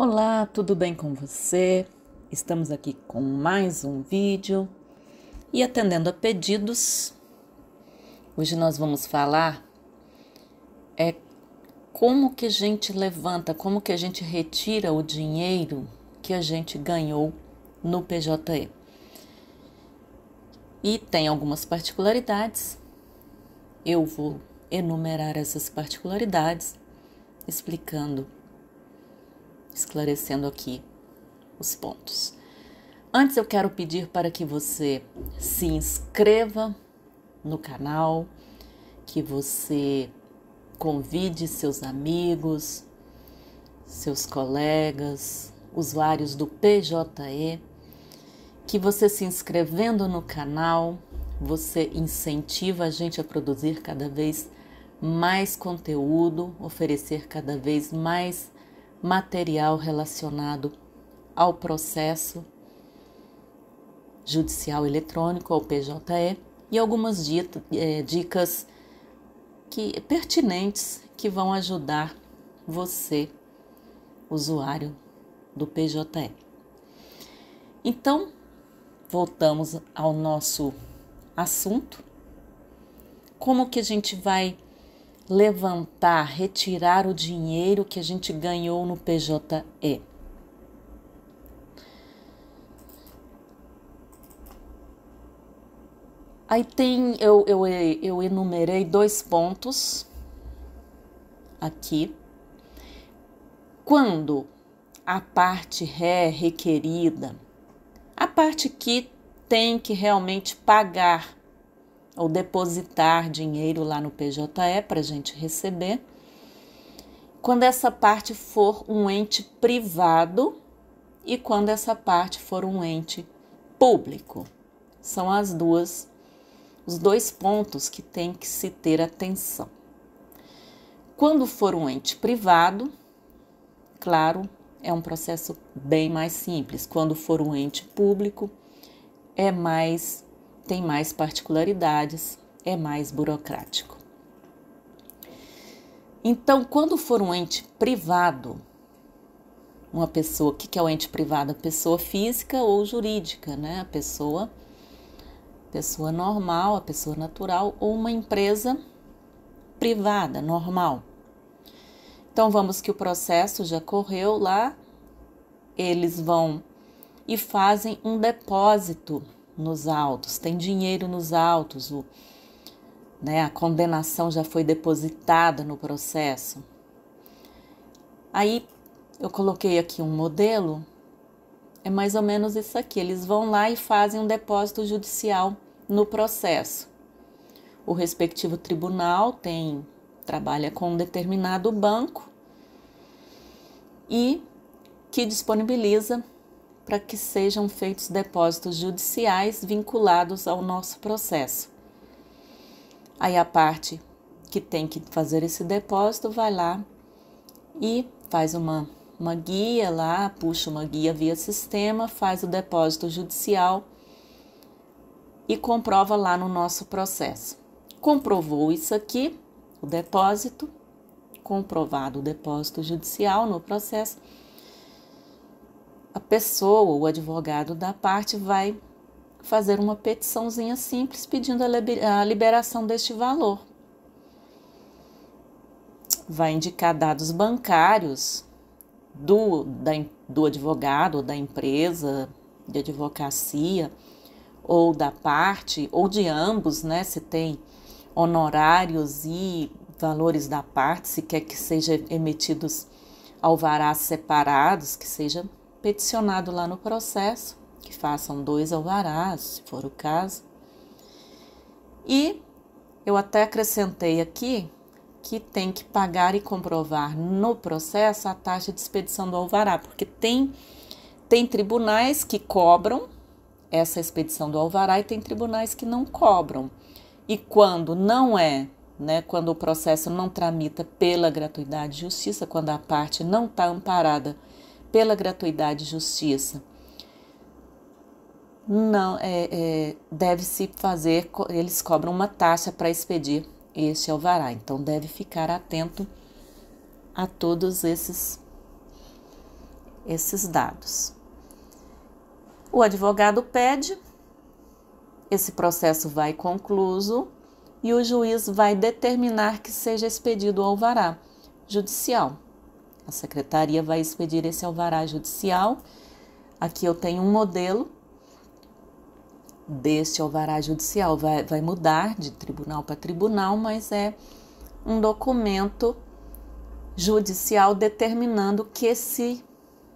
Olá, tudo bem com você? Estamos aqui com mais um vídeo e atendendo a pedidos. Hoje nós vamos falar como que a gente levanta, como que a gente retira o dinheiro que a gente ganhou no PJE. E tem algumas particularidades. Eu vou enumerar essas particularidades, esclarecendo aqui os pontos. Antes eu quero pedir para que você se inscreva no canal, que você convide seus amigos, seus colegas, usuários do PJE, que você se inscrevendo no canal, você incentiva a gente a produzir cada vez mais conteúdo, oferecer cada vez mais material relacionado ao processo judicial eletrônico, ao PJE, e algumas dicas pertinentes que vão ajudar você, usuário do PJE. Então, voltamos ao nosso assunto. Como que a gente vai levantar, retirar o dinheiro que a gente ganhou no PJE? Aí eu enumerei 2 pontos aqui. Quando a parte requerida, a parte que tem que realmente pagar ou depositar dinheiro lá no PJE para a gente receber, quando essa parte for um ente privado e quando essa parte for um ente público. São os 2 pontos que tem que se ter atenção. Quando for um ente privado, claro, é um processo bem mais simples. Quando for um ente público, tem mais particularidades, é mais burocrático. Então, quando for um ente privado, uma pessoa, o que é o ente privado? A pessoa física ou jurídica, né? A pessoa normal, a pessoa natural ou uma empresa privada, normal. Então, vamos que o processo já correu lá, eles vão e fazem um depósito nos autos, tem dinheiro nos autos, a condenação já foi depositada no processo. Aí, eu coloquei aqui um modelo, é mais ou menos isso aqui, eles vão lá e fazem um depósito judicial no processo. O respectivo tribunal trabalha com um determinado banco e que disponibiliza para que sejam feitos depósitos judiciais vinculados ao nosso processo. Aí a parte que tem que fazer esse depósito vai lá e faz uma guia lá, puxa uma guia via sistema, faz o depósito judicial e comprova lá no nosso processo. Comprovou isso aqui, o depósito, comprovado o depósito judicial no processo, a pessoa, o advogado da parte vai fazer uma petiçãozinha simples pedindo a liberação deste valor. Vai indicar dados bancários do advogado, ou da empresa de advocacia, ou da parte, ou de ambos, né? Se tem honorários e valores da parte, se quer que sejam emitidos alvarás separados, que seja peticionado lá no processo, que façam 2 alvarás, se for o caso. E eu até acrescentei aqui que tem que pagar e comprovar no processo a taxa de expedição do alvará, porque tem tribunais que cobram essa expedição do alvará e tem tribunais que não cobram. E quando não quando o processo não tramita pela gratuidade de justiça, quando a parte não está amparada pela gratuidade de justiça, não deve-se fazer, eles cobram uma taxa para expedir este alvará. Então, deve ficar atento a todos esses dados. O advogado pede, esse processo vai concluso e o juiz vai determinar que seja expedido o alvará judicial. A secretaria vai expedir esse alvará judicial. Aqui eu tenho um modelo deste alvará judicial. Vai mudar de tribunal para tribunal, mas é um documento judicial determinando que se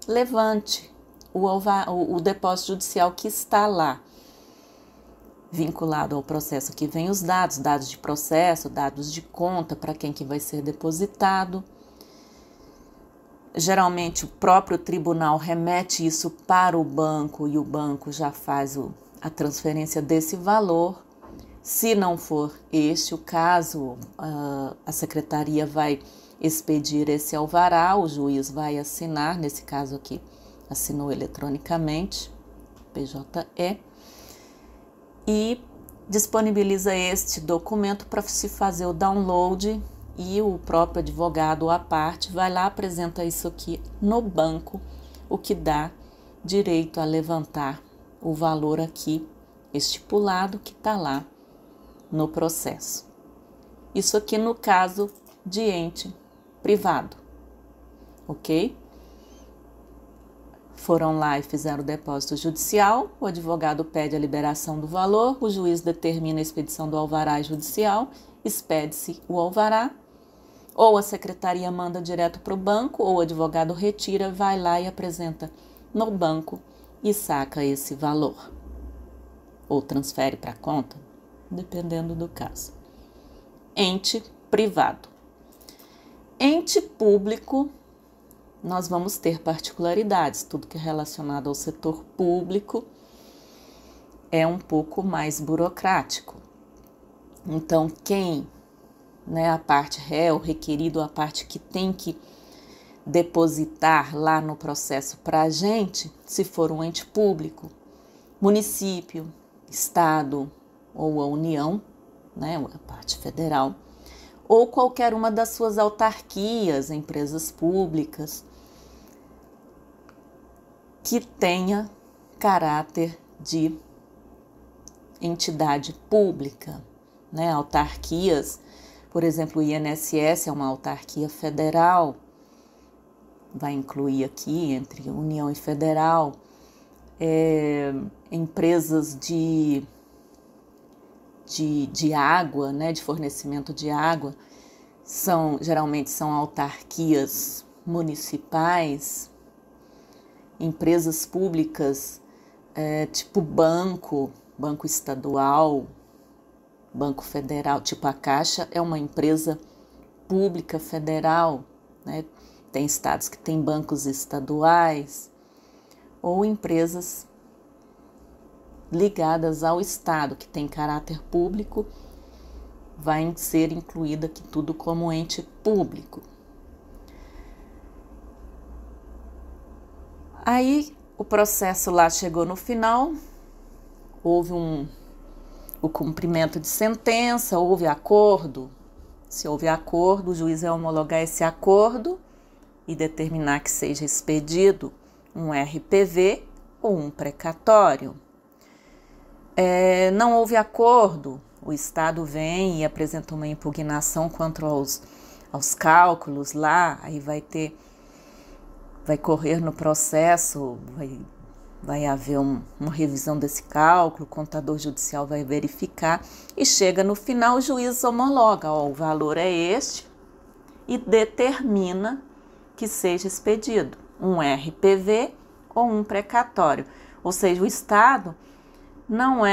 levante o depósito judicial que está lá, vinculado ao processo. Aqui vem os dados de processo, dados de conta, para quem que vai ser depositado. Geralmente o próprio tribunal remete isso para o banco e o banco já faz a transferência desse valor. Se não for este o caso, a secretaria vai expedir esse alvará, o juiz vai assinar, nesse caso aqui assinou eletronicamente, PJE, e disponibiliza este documento para se fazer o download, e o próprio advogado à parte vai lá, apresenta isso aqui no banco, o que dá direito a levantar o valor aqui estipulado que está lá no processo. Isso aqui no caso de ente privado, ok? Foram lá e fizeram o depósito judicial, o advogado pede a liberação do valor, o juiz determina a expedição do alvará judicial, expede-se o alvará, ou a secretaria manda direto para o banco, ou o advogado retira, vai lá e apresenta no banco e saca esse valor. Ou transfere para a conta, dependendo do caso. Ente privado. Ente público, nós vamos ter particularidades. Tudo que é relacionado ao setor público é um pouco mais burocrático. Então, a parte réu, requerido, a parte que tem que depositar lá no processo para a gente, se for um ente público, município, estado ou a União, a parte federal, ou qualquer uma das suas autarquias, empresas públicas, que tenha caráter de entidade pública, autarquias. Por exemplo, o INSS é uma autarquia federal, vai incluir aqui entre União e Federal, empresas de água, de fornecimento de água, geralmente são autarquias municipais, empresas públicas, tipo banco estadual, banco federal, tipo a Caixa é uma empresa pública federal, Tem estados que têm bancos estaduais, ou empresas ligadas ao estado, que tem caráter público, vai ser incluída aqui tudo como ente público. Aí o processo lá chegou no final, houve o cumprimento de sentença, houve acordo. Se houve acordo, o juiz vai homologar esse acordo e determinar que seja expedido um RPV ou um precatório. Não houve acordo, o Estado vem e apresenta uma impugnação quanto aos cálculos lá, aí vai correr no processo, vai haver uma revisão desse cálculo, o contador judicial vai verificar e chega no final, o juiz homologa, o valor é este e determina que seja expedido um RPV ou um precatório. Ou seja, o Estado não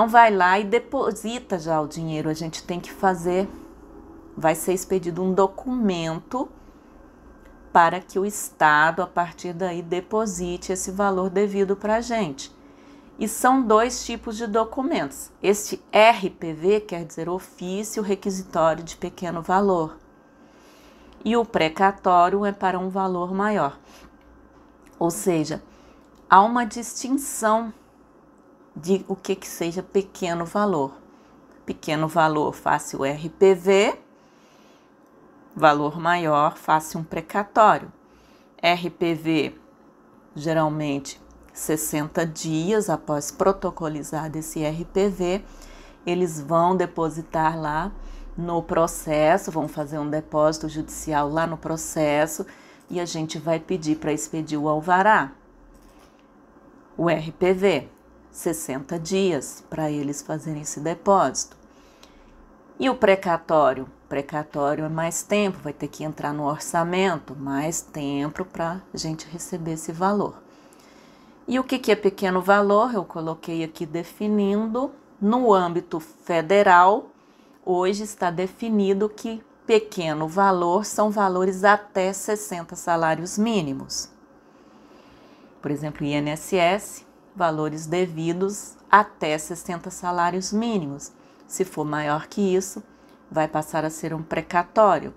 vai lá e deposita já o dinheiro, a gente tem que vai ser expedido um documento para que o Estado, a partir daí, deposite esse valor devido para a gente. E são dois tipos de documentos. Este RPV quer dizer ofício requisitório de pequeno valor. E o precatório é para um valor maior. Ou seja, há uma distinção de o que seja pequeno valor. Pequeno valor, faça o RPV, valor maior, faça um precatório. RPV, geralmente 60 dias após protocolizado esse RPV, eles vão depositar lá no processo, vão fazer um depósito judicial lá no processo e a gente vai pedir para expedir o alvará. O RPV, 60 dias para eles fazerem esse depósito. E o precatório? Precatório é mais tempo, vai ter que entrar no orçamento, mais tempo para a gente receber esse valor. E o que é pequeno valor? Eu coloquei aqui definindo. No âmbito federal, hoje está definido que pequeno valor são valores até 60 salários mínimos. Por exemplo, INSS, valores devidos até 60 salários mínimos. Se for maior que isso, vai passar a ser um precatório.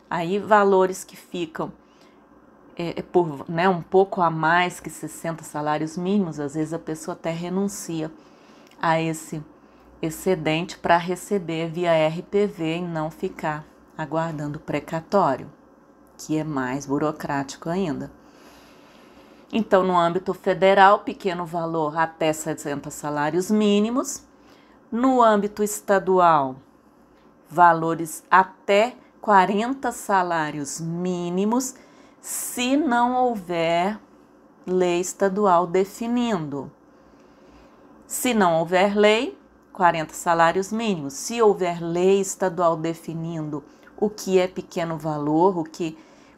Aí, valores que ficam por um pouco a mais que 60 salários mínimos, às vezes a pessoa até renuncia a esse excedente para receber via RPV e não ficar aguardando o precatório, que é mais burocrático ainda. Então, no âmbito federal, pequeno valor até 60 salários mínimos. No âmbito estadual, valores até 40 salários mínimos, se não houver lei estadual definindo. Se não houver lei, 40 salários mínimos. Se houver lei estadual definindo o que é pequeno valor,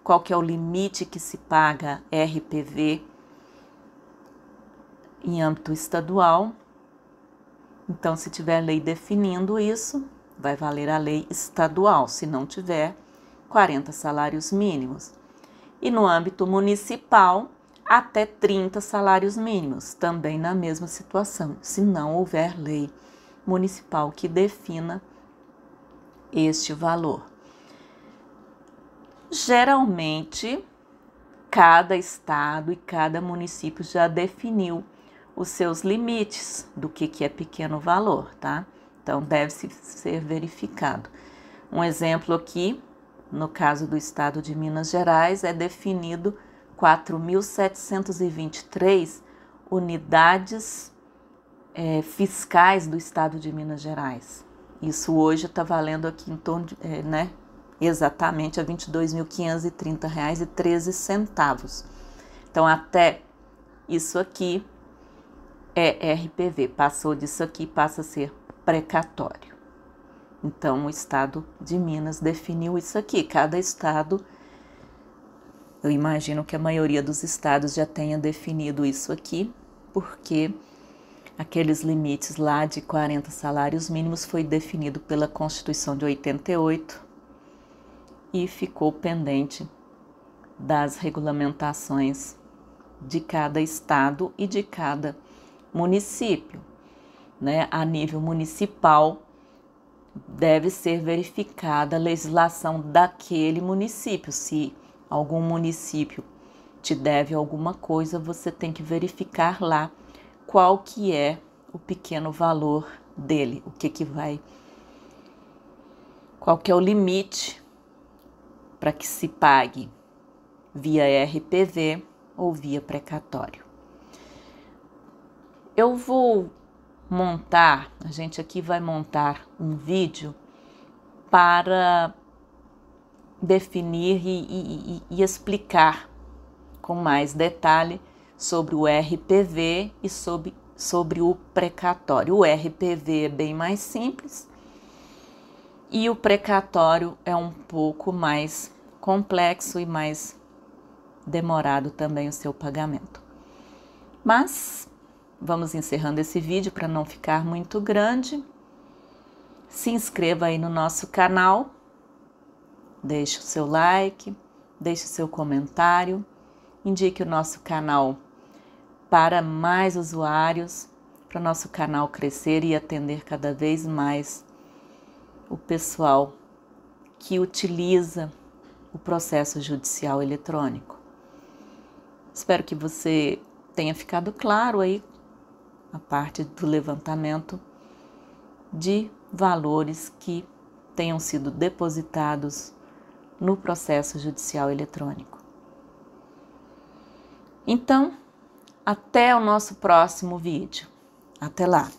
qual que é o limite que se paga RPV em âmbito estadual, então se tiver lei definindo isso, vai valer a lei estadual. Se não tiver, 40 salários mínimos. E no âmbito municipal, até 30 salários mínimos, também na mesma situação, se não houver lei municipal que defina este valor. Geralmente, cada estado e cada município já definiu os seus limites do que é pequeno valor, tá? Então, deve ser verificado. Um exemplo aqui, no caso do estado de Minas Gerais, é definido 4.723 unidades fiscais do estado de Minas Gerais. Isso hoje está valendo aqui em torno de, exatamente a R$ 22.530,13. Então, até isso aqui é RPV, passou disso aqui, passa a ser precatório. Então, o estado de Minas definiu isso aqui. Cada estado, eu imagino que a maioria dos estados já tenha definido isso aqui, porque aqueles limites lá de 40 salários mínimos foi definido pela Constituição de 88 e ficou pendente das regulamentações de cada estado e de cada município, né? A nível municipal, deve ser verificada a legislação daquele município. Se algum município te deve alguma coisa, você tem que verificar lá qual que é o pequeno valor dele, qual que é o limite para que se pague via RPV ou via precatório. Eu vou montar, a gente aqui vai montar um vídeo para definir e explicar com mais detalhe sobre o RPV e sobre o precatório. O RPV é bem mais simples e o precatório é um pouco mais complexo e mais demorado também o seu pagamento. Mas vamos encerrando esse vídeo para não ficar muito grande. Se inscreva aí no nosso canal, deixe o seu like, deixe o seu comentário, indique o nosso canal para mais usuários, para o nosso canal crescer e atender cada vez mais o pessoal que utiliza o processo judicial eletrônico. Espero que você tenha ficado claro aí a parte do levantamento de valores que tenham sido depositados no processo judicial eletrônico. Então, até o nosso próximo vídeo. Até lá!